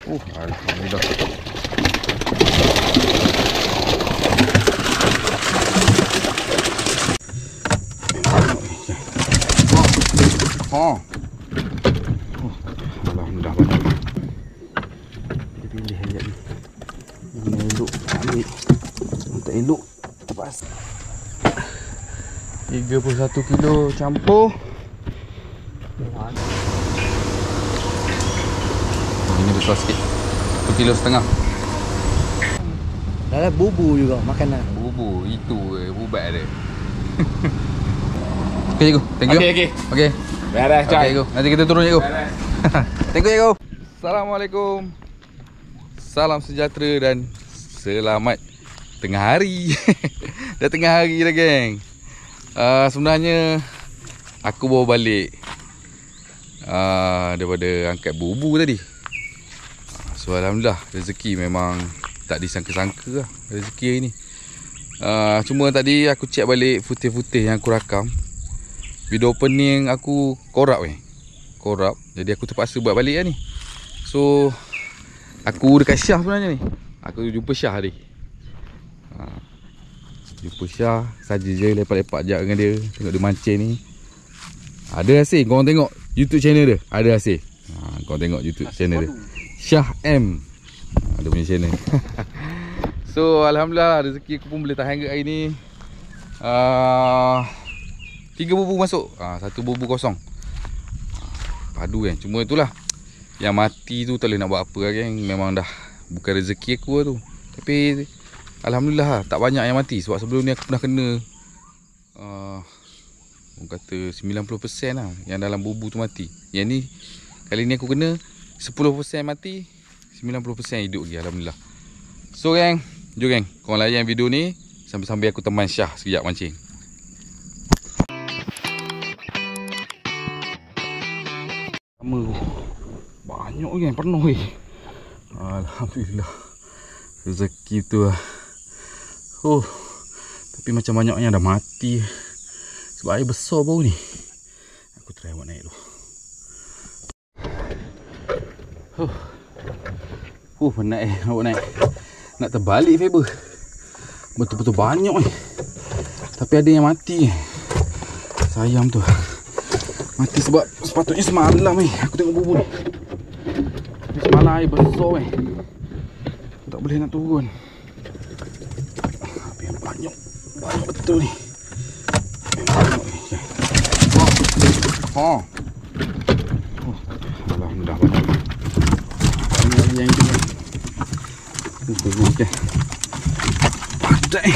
Alhamdulillah. Alhamdulillah banyak. Dia pilih ayat ni. Ini elok ambil. Tak elok lepas. 31 kilo campur. Ini besar sikit. 1,5 kilo. Dah bubu juga makanan. Bubu itu ubat dia. Okey cikgu, thank you. Okey. Beres Okey cikgu. Nanti kita turun cikgu. Thank you cikgu. Assalamualaikum. Salam sejahtera dan selamat tengah hari. Dah tengah hari dah geng. Sebenarnya aku bawa balik daripada angkat bubu tadi. So alhamdulillah rezeki memang tak disangka-sangka lah rezeki hari ni. Cuma tadi aku check balik putih-putih yang aku rakam. Video opening aku korap. Jadi aku terpaksa buat balik lah ni. So aku dekat Syah sebenarnya ni. Aku jumpa Syah tadi. Jumpa Syah saja je lepak-lepak jap dengan dia. Tengok dia mancing ni. Ada hasil. Korang tengok YouTube channel dia. Ada hasil. Korang tengok YouTube channel dia. Syah M. Ada punya channel. So alhamdulillah rezeki aku pun boleh tahan ke hari ni. 3 bubu masuk. 1 bubu kosong. Padu kan. Cuma itulah. Yang mati tu tak boleh nak buat apa lah kan. Memang dah bukan rezeki aku lah tu. Tapi alhamdulillah lah, tak banyak yang mati. Sebab sebelum ni aku pernah kena orang kata 90% lah yang dalam bubu tu mati. Yang ni kali ni aku kena 10% mati, 90% hidup lagi. Alhamdulillah. So gang, jom gang, korang layan video ni sambil-sambil aku teman Syah sekejap mancing. Banyak kan, penuh weh. Alhamdulillah. Rezeki tu lah. Tapi macam banyaknya dah mati. Sebab air besar bau ni. Aku try buat naik dulu. Penat awak naik. Nak terbalik fiber. Betul-betul banyak ni. Tapi ada yang mati. Sayang tu. Mati sebab sepatutnya semalam ni aku tengok bubu ni. Semalam air besar ni. Tak boleh nak turun. Tapi yang banyak. Banyak betul ni. Banyak ni. Alhamdulillah banyak. Ini lagi yang itu ni. Tengok je. Padat ni.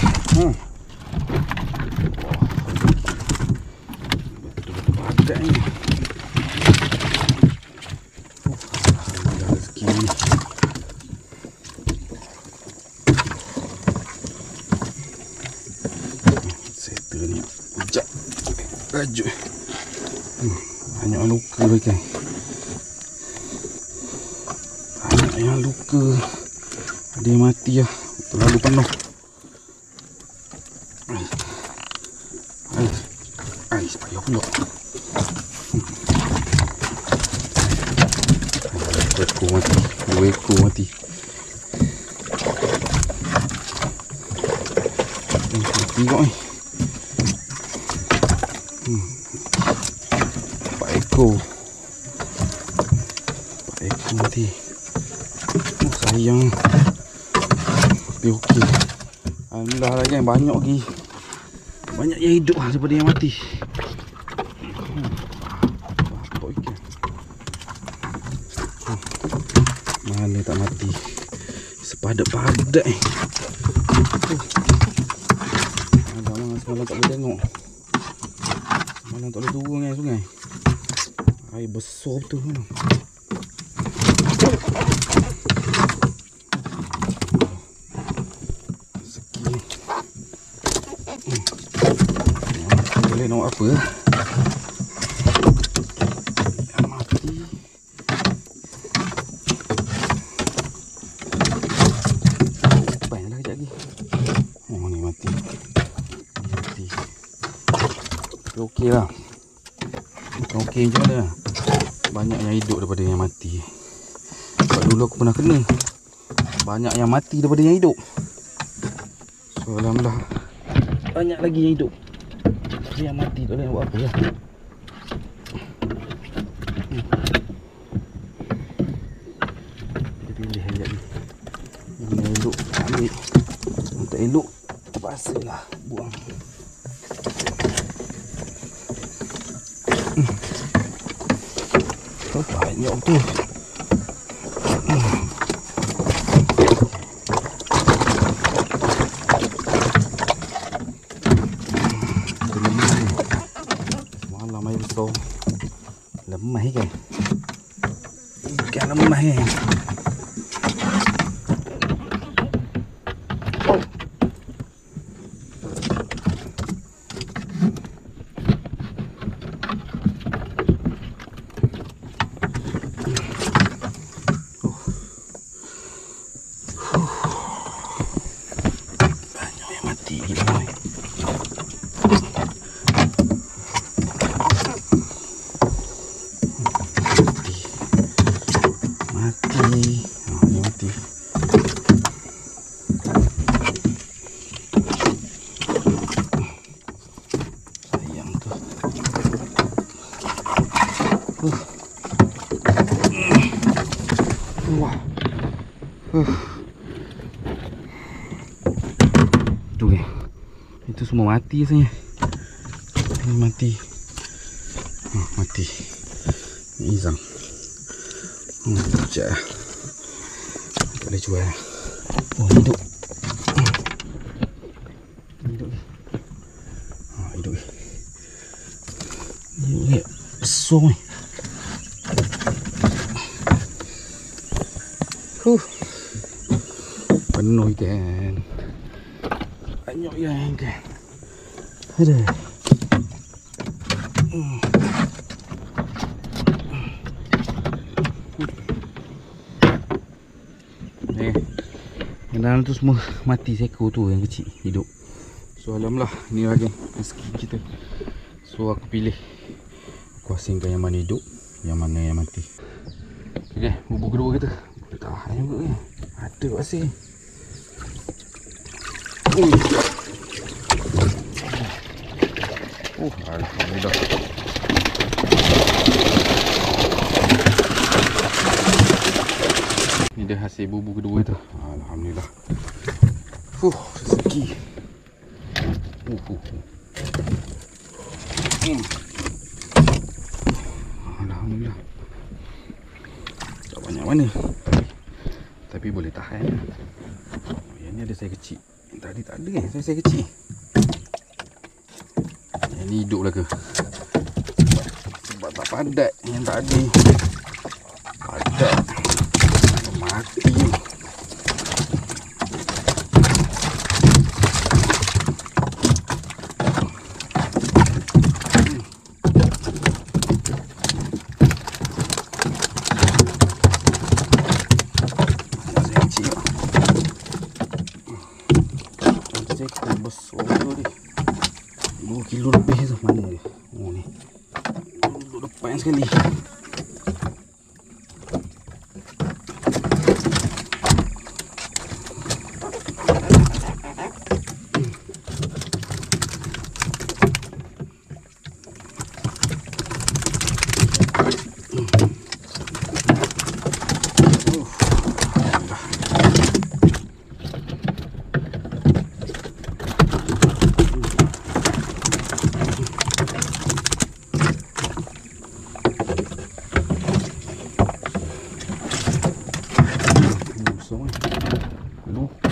Betul-betul padat ni. Alhamdulillah rezeki ni. Settle ni. Sekejap. Rajuk. Banyak luka kan. Banyak yang luka. Ada yang mati lah. Terlalu penuh. Ais payah pula. Ekor mati. 2 ekor mati. Tengok ni. 4 ekor. 4 ekor mati. Sayang. Tapi okey. Alhamdulillah lagi yang banyak lagi. Banyak yang hidup daripada yang mati. Mana tak mati. Sepadat-padat ni. Semalam tak boleh tengok. Semalam tak boleh turun kan sungai. Air besar betul kan. Boleh nak apa lah. Yang mati. Baik lah kejap lagi. Oh ni mati. Mati. Tapi okey lah. Okey je mana. Banyak yang hidup daripada yang mati. Sebab dulu aku pernah kena. Banyak yang mati daripada yang hidup. So alhamdulillah banyak lagi yang hidup. Tapi yang mati tak boleh nak buat apa lah. Dia pilih sekejap ni. Ini yang elok ambil. Yang tak elok terpaksa lah buang. Oh, banyak tu. Semalam air besar. Lemah kan? Bukan lemah kan? Tu kan. Itu semua mati rasanya. Ini mati. Mati. Ini Izang. Sekejap lah. Tak boleh jual lah. Oh, hidup. Hidup ni. Hidup ni. Hidup ni. Besar ni. Penuh ikan. Banyak ikan. Ada. Dalam tu semua mati seekor tu yang kecil hidup. So alhamdulillah ni lagi rezeki kita. So aku pilih. Aku asingkan yang mana hidup, yang mana yang mati. Okay, bubur kedua kita. Boleh tahan juga kan. Ada pasir. Alhamdulillah. Ni dah hasil bubur kedua tu. Alhamdulillah. Rezeki. Alhamdulillah. Tak banyak mana. Tapi boleh tahan. Yang ni ada saiz kecil. Tadi tak ada kan saiz kecil. Yang ni hidup lah ke? Sebab tak padat. Yang tak ada padat. Mati ni. Besar ni 2 kilo lebih tu. Mana dia? Oh ni duduk depan sekali.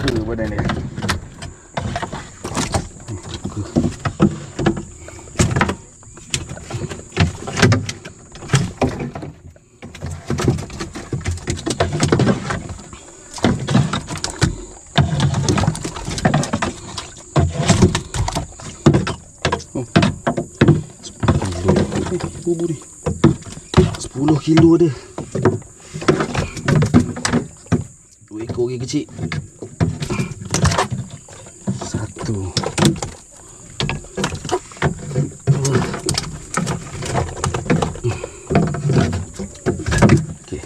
Lupa badan dia. Bubur ni 10 kilo ada. 2 ekor lagi kecil. 1 okey.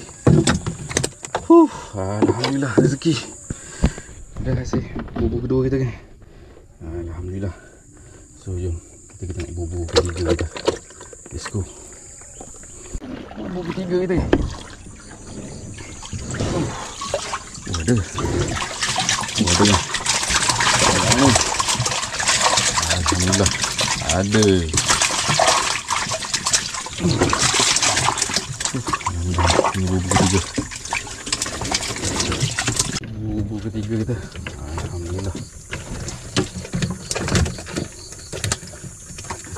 Alhamdulillah rezeki. Dah hasil bubur kedua kita kan. Alhamdulillah. So jom kita naik bubur ketiga kita. Let's go. Bubur ketiga kita kan. Ada. Ada. Alhamdulillah. Ada. Ini bubur ketiga. Bubur ketiga kita. Alhamdulillah.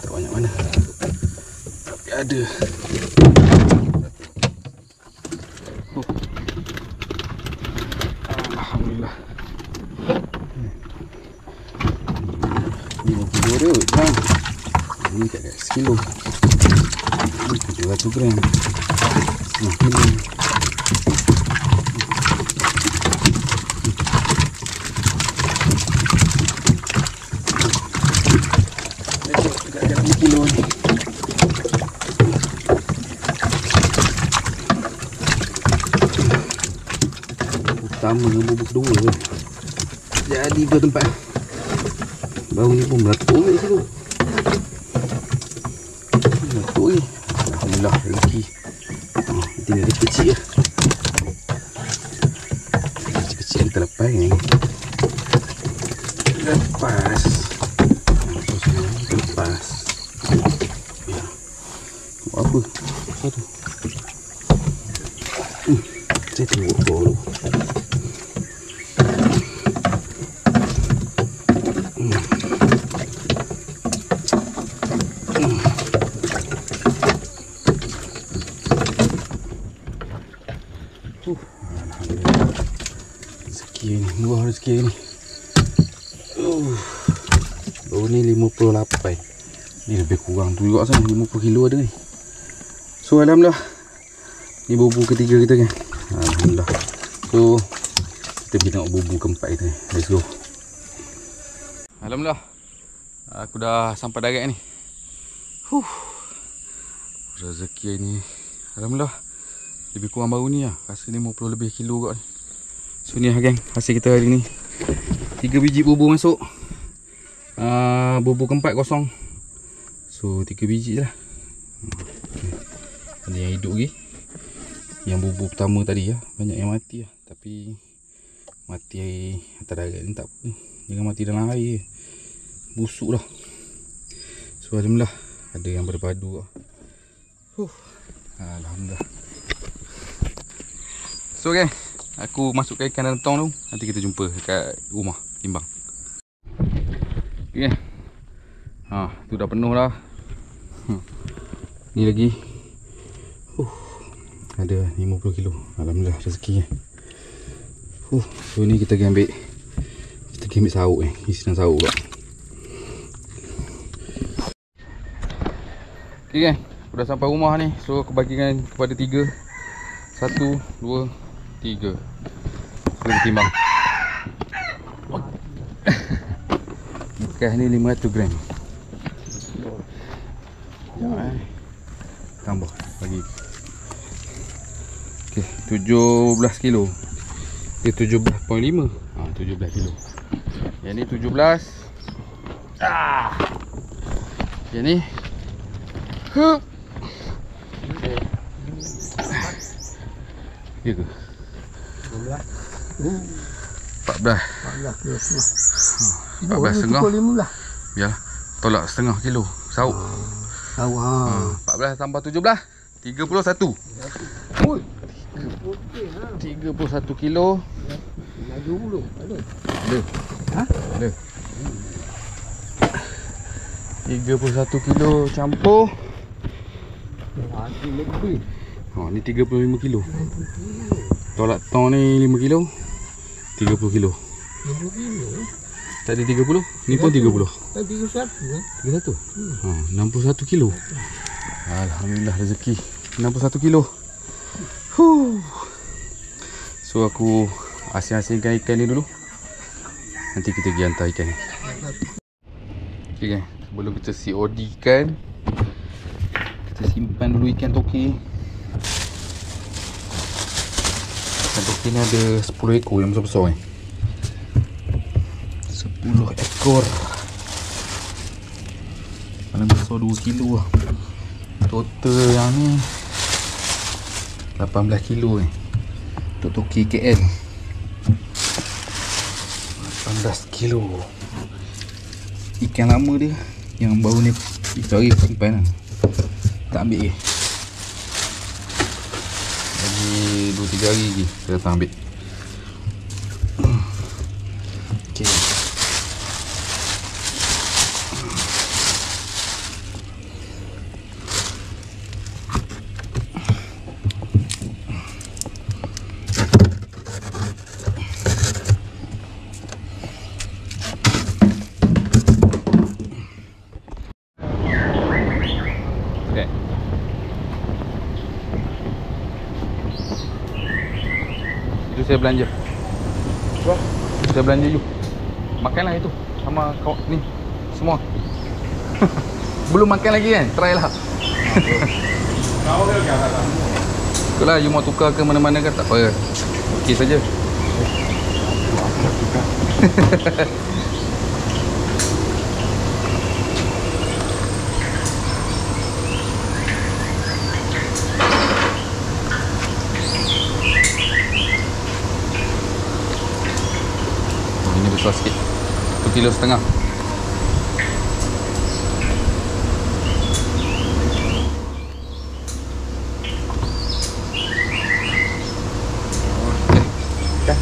Tak banyak mana. Tapi ada. Alhamdulillah. 5 kilo dia bang. Ini tak ada sekilo. 700 gram. 1 kilo. Kilo ni. Pertama bubur kedua ke. Jadi dua tempat. Bau ni pun meletup kat situ. Meletup ni. Alhamdulillah rezeki. Tinggal kecil je. Kecil-kecil kita lepas ni. Lepas. Lepas. Ya. Buat apa? Apa tu? Saya tengok dulu. Alhamdulillah. Rezeki ni, murah rezeki ni. Baru ni 58. Ni lebih kurang tu juga sana, 50 kilo ada ni. So alhamdulillah. Ni bubur ketiga kita kan. Alhamdulillah. So kita pergi tengok bubur keempat kita ni. Let's go. Alhamdulillah. Aku dah sampai darat ni. Rezeki ni alhamdulillah. Lebih kurang baru ni lah. Rasa 50 lebih kilo kot ni. So ni lah geng, hasil kita hari ni. 3 biji bubur masuk. Bubur keempat kosong. So 3 biji je lah. Ada yang hidup lagi. Yang bubur pertama tadi lah, banyak yang mati lah. Tapi mati air atas darat ni tak apa. Jangan mati dalam air. Busuk dah. So alhamdulillah. Ada yang berpadu lah. Alhamdulillah. So geng, aku masukkan ikan dalam tong tu. Nanti kita jumpa dekat rumah timbang. Okay, tu dah penuh dah. Ni lagi. Ada 50 kilo. Alhamdulillah rezeki kan. So ni kita pergi ambil. Kita pergi ambil sauk ni. Isi dalam sauk pula. Okay kan, aku dah sampai rumah ni. So aku bagikan kepada 3. 1, 2, 3. So kita timbang. Bekas ni 500 gram. Tambah bagi. Okey, 17 kilo. Dia 17.5. 17 kilo. Yang ni 17. Yang ni. Ya ke? 14 kilo setengah. 14 setengah. Biarlah. Tolak setengah kilo sauk. 14 tambah 17 31. 31 kilo. Ada. Ada. 31 kilo campur. Ni 35 kilo. Tolak tong ni 5 kilo. 30 kilo. 30 kilo. Tadi 30, ni pun 30. Tadi 31. 61 kilo. Alhamdulillah rezeki. 61 kilo. So aku asin-asinkan ikan ni dulu. Nanti kita pergi hantar ikan ni. Okay kan, sebelum kita COD ikan, kita simpan dulu ikan toke. Ikan toki ni ada 10 ekor yang besar-besar ni. 10 ekor. Paling besar 2 kilo lah. Total yang ni 18 kilo ni. Untuk toki KL 18 kilo. Ikan lama dia yang baru ni dicari simpan lah. Tak ambil ke. Lagi 2-3 hari lagi kita datang ambil. Okay. Itu saya belanja. Wah, saya belanja you. Makanlah itu sama kau ni semua. Belum makan lagi kan? Try lah. Kau ke kata? Itulah you mau tukar ke mana-mana kan tak apa. Okey saja. Ini besar sikit. 1,5 kilo. Okay.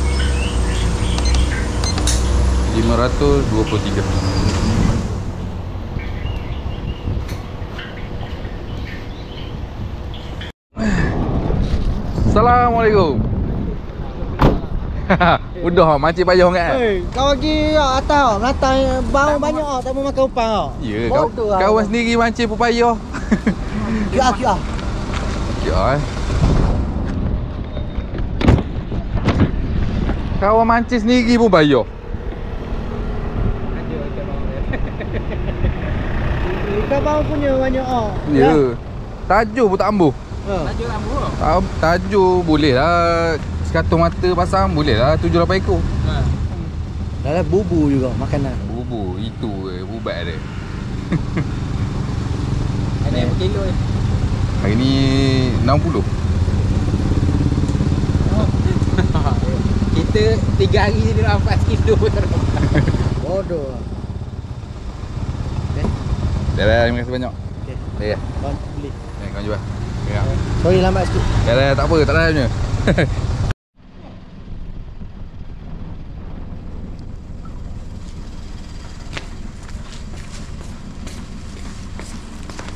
523. Assalamualaikum. Udah makcik payah kan? Kau pergi atas melatang bau banyak tak mau makan upang. Ya, kawan sendiri mancing pun payah. Ya. Ya. Kawan mancing sendiri pun payah. Ikan bau punya banyak Ya. Tajuk pun tak ambuh. Tajuk ambuh. Tajuk boleh lah. Sekatung mata pasang boleh lah 7-8 ekor. Dah bubu juga makanan. Bubu itu bubat dia. Ada berapa kilo ni? Hari ni 60. Kita 3 hari je dia 4 kilo Bodoh. Dah, terima kasih banyak. Okey. Ya. Kau beli. Kau jual. Ya. Sorry lambat sikit. Dah, tak apa, tak ada punya.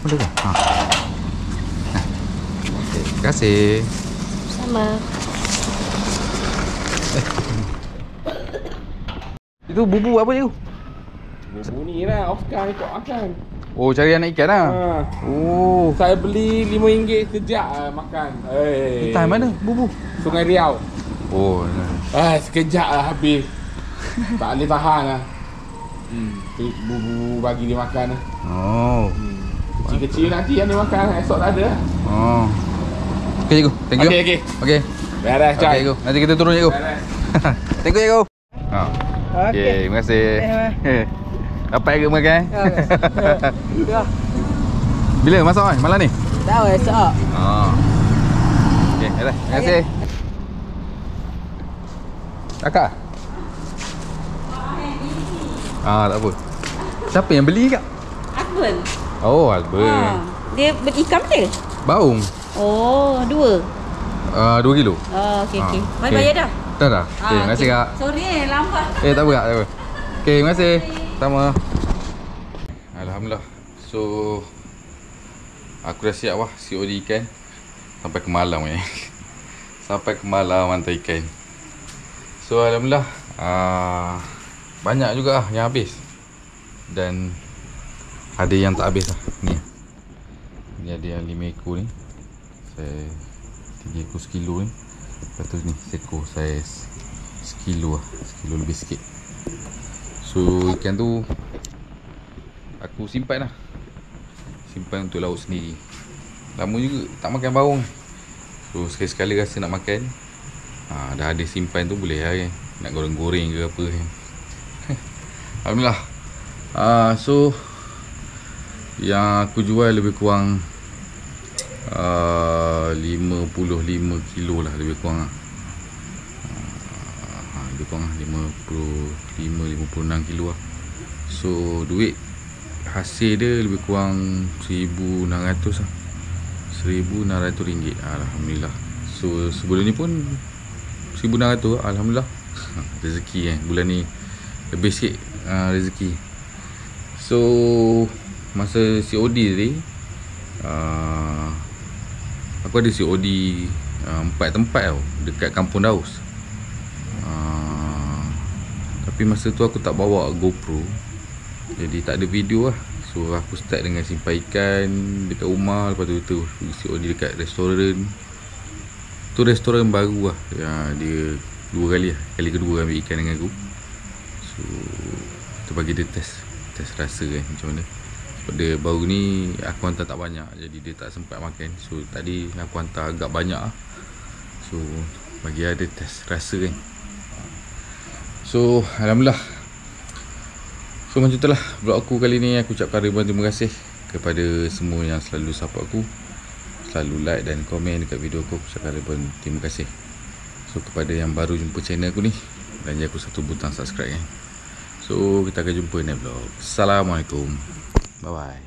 Boleh ke? Ha. Okay, terima kasih. Sama. Itu bubu apa je tu? Bubu ni lah, Oscar ikut makan. Oh, cari anak ikan lah. Oh. Saya beli RM5 sekejap makan. Kita mana bubu? Sungai Riau. Oh. Sekejap lah habis. Tak boleh tahan lah. Bubu bagi dia makan lah. Oh. Kecil-kecil nanti yang dia makan, esok tak ada lah. Oh. Okey cikgu, thank you. Okey. Okey. Beres, Okey Cai. cikgu. Nanti kita turun cikgu. Beres. Thank you cikgu. Ha. Okey, terima kasih. Dapat ke makan? Ya. Bila masak kan? Malam ni? Tahu esok. Ha. Okey, dah. Terima kasih. Kakak? Tak apa. Siapa yang beli kak? Husband. Oh, Albert. Dia berikan benda? Baung. Oh, 2. 2 kilo. Oh, okey okey. Mai okey. bayar dah. Dah. Okey, terima kasih kak. Sorry lambat. Tak apa kak, tak apa. Okey, terima kasih. Sama. Alhamdulillah. So aku dah siap lah COD ikan sampai ke malam ni. Sampai ke malam hantar ikan. So alhamdulillah banyak juga lah yang habis. Dan ada yang tak habis lah. Ni ada yang 5 ekor ni. Saya 3 ekor sekilo ni. Lepas tu ni sekor saya sekilo lah. Sekilo lebih sikit. So ikan tu aku simpan lah. Simpan untuk laut sendiri. Lama juga tak makan baung. So sekali-sekala rasa nak makan. Dah ada simpan tu boleh lah kan. Nak goreng-goreng ke apa kan. Alhamdulillah. So yang aku jual lebih kurang 55 kilo lah lebih kurang lah. Lebih kurang lah 56 kilo lah. So duit hasil dia lebih kurang 1,600 lah. RM1,600. Alhamdulillah. So sebelum ni pun 1,600 lah. Alhamdulillah. Rezeki kan. Bulan ni lebih sikit rezeki. So masa COD tadi aku ada COD 4 tempat tau dekat Kampung Daus. Tapi masa tu aku tak bawa GoPro, jadi tak ada video lah. So aku start dengan simpan ikan dekat rumah. Lepas tu COD dekat restoran. Tu restoran baru lah. Dia 2 kali lah. Kali kedua ambil ikan dengan aku. So kita bagi dia test rasa kan macam mana. Sebab dia baru ni aku hantar tak banyak, jadi dia tak sempat makan. So tadi aku hantar agak banyak lah. So bagi dia test rasa kan. So alhamdulillah. So macam itulah vlog aku kali ni. Aku ucapkan ribuan terima kasih kepada semua yang selalu support aku, selalu like dan komen dekat video aku. Aku ucapkan ribuan terima kasih. So kepada yang baru jumpa channel aku ni, belanja aku satu butang subscribe kan. So kita akan jumpa next vlog. Assalamualaikum. Bye bye.